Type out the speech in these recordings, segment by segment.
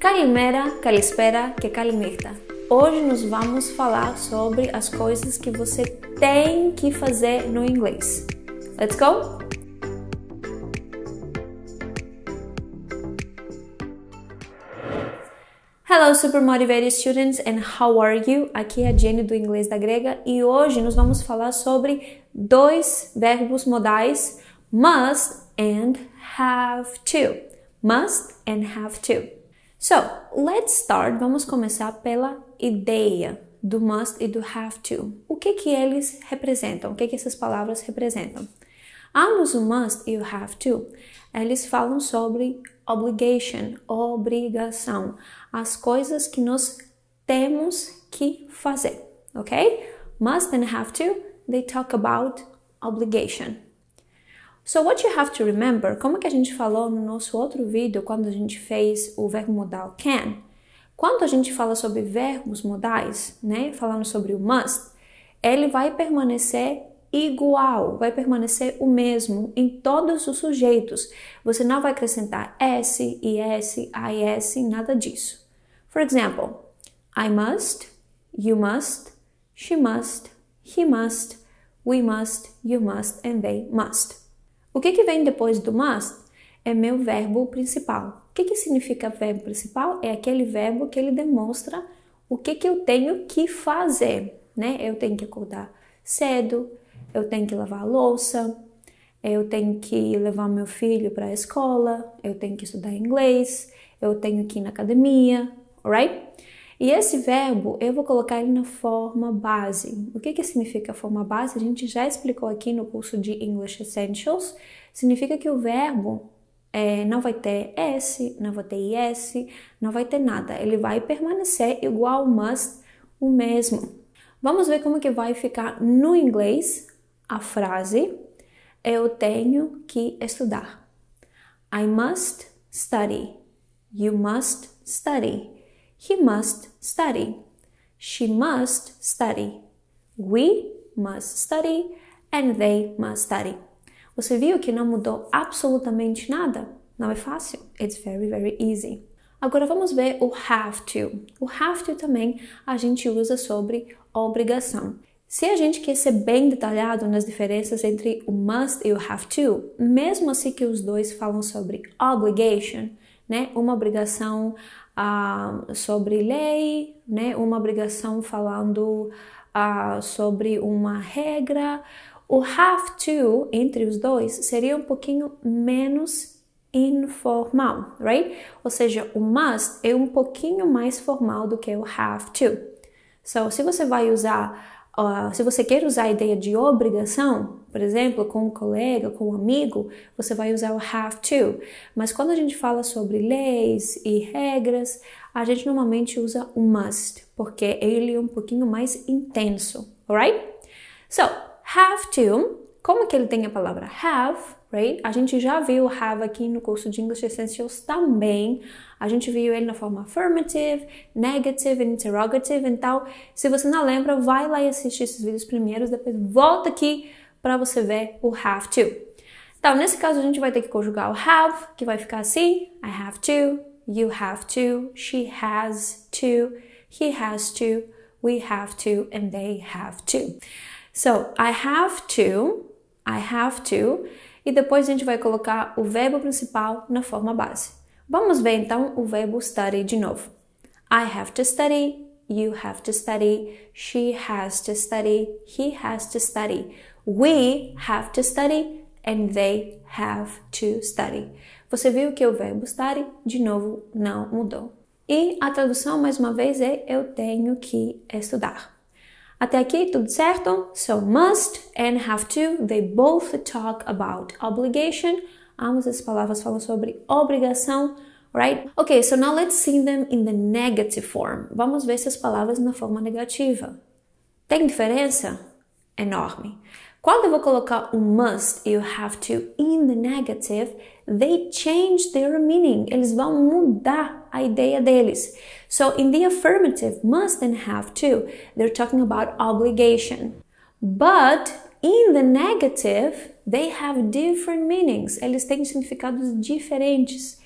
Kalimera, kalispera, que kalimera. Hoje nós vamos falar sobre as coisas que você tem que fazer no inglês. Let's go? Hello, super motivated students, and how are you? Aqui é a Jenny do Inglês da Grega e hoje nós vamos falar sobre dois verbos modais, must and have to. Must and have to. So, let's start. Vamos começar pela ideia do must e do have to. O que eles representam? O que essas palavras representam? Ambos o must e o have to, eles falam sobre obligation, obrigação, as coisas que nós temos que fazer, ok? Must and have to, they talk about obligation. So what you have to remember, como que a gente falou no nosso outro vídeo, quando a gente fez o verbo modal can, quando a gente fala sobre verbos modais, né, falando sobre o must, ele vai permanecer igual, vai permanecer o mesmo em todos os sujeitos. Você não vai acrescentar S, IS, IS, nada disso. For example, I must, you must, she must, he must, we must, you must, and they must. O que vem depois do must é meu verbo principal. O que significa verbo principal? É aquele verbo que ele demonstra o que eu tenho que fazer, né? Eu tenho que acordar cedo, eu tenho que lavar a louça, eu tenho que levar meu filho para a escola, eu tenho que estudar inglês, eu tenho que ir na academia, alright? E esse verbo, eu vou colocar ele na forma base. O que significa a forma base? A gente já explicou aqui no curso de English Essentials. Significa que o verbo não vai ter S, não vai ter IS, não vai ter nada. Ele vai permanecer igual ao must, o mesmo. Vamos ver como que vai ficar no inglês a frase eu tenho que estudar. I must study. You must study. He must study. She must study. We must study. And they must study. Você viu que não mudou absolutamente nada? Não é fácil? It's very, very easy. Agora vamos ver o have to. O have to também a gente usa sobre obrigação. Se a gente quer ser bem detalhado nas diferenças entre o must e o have to, mesmo assim que os dois falam sobre obligation, né? Uma obrigação sobre lei, né? Uma obrigação falando sobre uma regra. O have to, entre os dois, seria um pouquinho menos informal, right? Ou seja, o must é um pouquinho mais formal do que o have to. So, se você vai usar, se você quer usar a ideia de obrigação, por exemplo, com um colega, com um amigo, você vai usar o have to. Mas quando a gente fala sobre leis e regras, a gente normalmente usa o must, porque ele é um pouquinho mais intenso, alright? So, have to, como que ele tem a palavra have, right? A gente já viu o have aqui no curso de English Essentials também. A gente viu ele na forma affirmative, negative, interrogative. Então, se você não lembra, vai lá e assiste esses vídeos primeiros, depois volta aqui para você ver o have to. Então, nesse caso, a gente vai ter que conjugar o have, que vai ficar assim: I have to, you have to, she has to, he has to, we have to, and they have to. So, I have to, e depois a gente vai colocar o verbo principal na forma base. Vamos ver então o verbo study de novo. I have to study, you have to study, she has to study, he has to study, we have to study, and they have to study. Você viu que o verbo study, de novo, não mudou. E a tradução, mais uma vez, é eu tenho que estudar. Até aqui, tudo certo? So, must and have to, they both talk about obligation. Ambas as palavras falam sobre obrigação, right? Okay, so now let's see them in the negative form. Vamos ver essas palavras na forma negativa. Tem diferença? Enorme. Quando eu vou colocar o must e o have to in the negative, they change their meaning. Eles vão mudar a ideia deles. So, in the affirmative, must and have to, they're talking about obligation. But, in the negative, they have different meanings. Eles têm significados diferentes.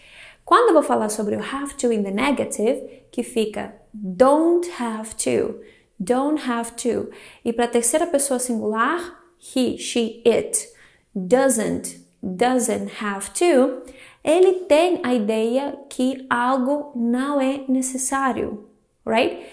Quando eu vou falar sobre o have to in the negative, que fica don't have to, don't have to. E para a terceira pessoa singular, he, she, it, doesn't have to, ele tem a ideia que algo não é necessário, right?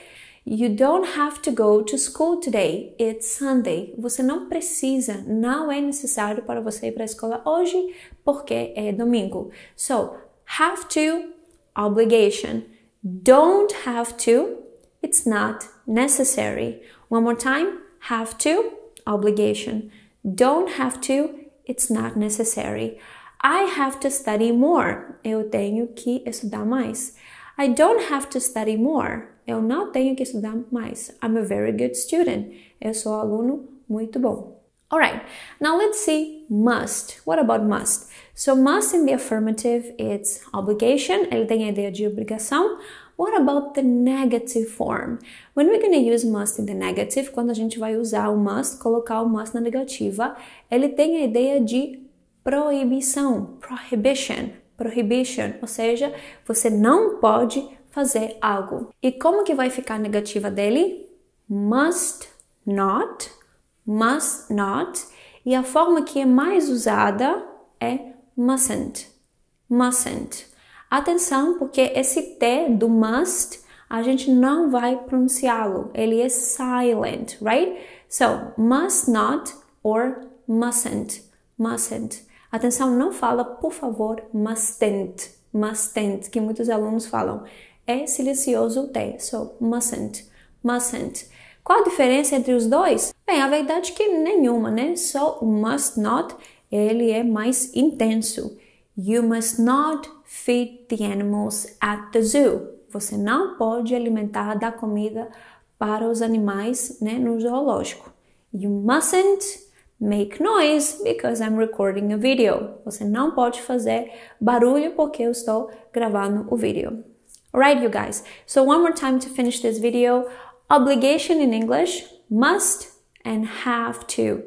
You don't have to go to school today. It's Sunday. Você não precisa, não é necessário para você ir para a escola hoje porque é domingo. So, have to, obligation. Don't have to, it's not necessary. One more time. Have to, obligation. Don't have to, it's not necessary. I have to study more. Eu tenho que estudar mais. I don't have to study more. Eu não tenho que estudar mais. I'm a very good student. Eu sou aluno muito bom. Alright, now let's see must. What about must? So must in the affirmative, it's obligation. Ele tem a ideia de obrigação. What about the negative form? When we're going to use must in the negative, quando a gente vai usar o must, colocar o must na negativa, ele tem a ideia de proibição, prohibition, ou seja, você não pode fazer algo. E como que vai ficar a negativa dele? Must not, e a forma que é mais usada é mustn't. Atenção, porque esse T do must, a gente não vai pronunciá-lo. Ele é silent, right? So, must not or mustn't. Atenção, não fala, por favor, mustn't, que muitos alunos falam. É silencioso o T, so mustn't. Qual a diferença entre os dois? Bem, a verdade é que nenhuma, né? Só o must not, ele é mais intenso. You must not feed the animals at the zoo. Você não pode alimentar, dar comida para os animais, né, no zoológico. You mustn't make noise because I'm recording a video. Você não pode fazer barulho porque eu estou gravando o vídeo. Alright, you guys. So one more time to finish this video. Obligation in English, must and have to.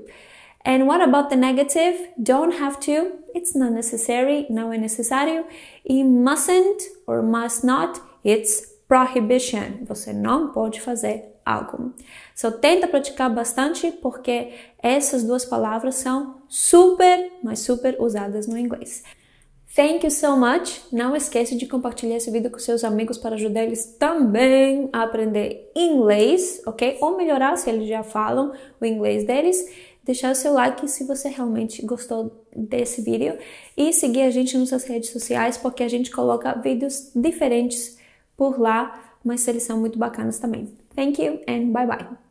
And what about the negative? Don't have to. It's not necessary. Não é necessário. E mustn't or must not. It's prohibition. Você não pode fazer algo. So tenta praticar bastante porque essas duas palavras são super, mas super usadas no inglês. Thank you so much. Não esqueça de compartilhar esse vídeo com seus amigos para ajudar eles também a aprender inglês, ok? Ou melhorar se eles já falam o inglês deles. Deixar o seu like se você realmente gostou desse vídeo e seguir a gente nas suas redes sociais porque a gente coloca vídeos diferentes por lá, mas eles são muito bacanas também. Thank you and bye bye.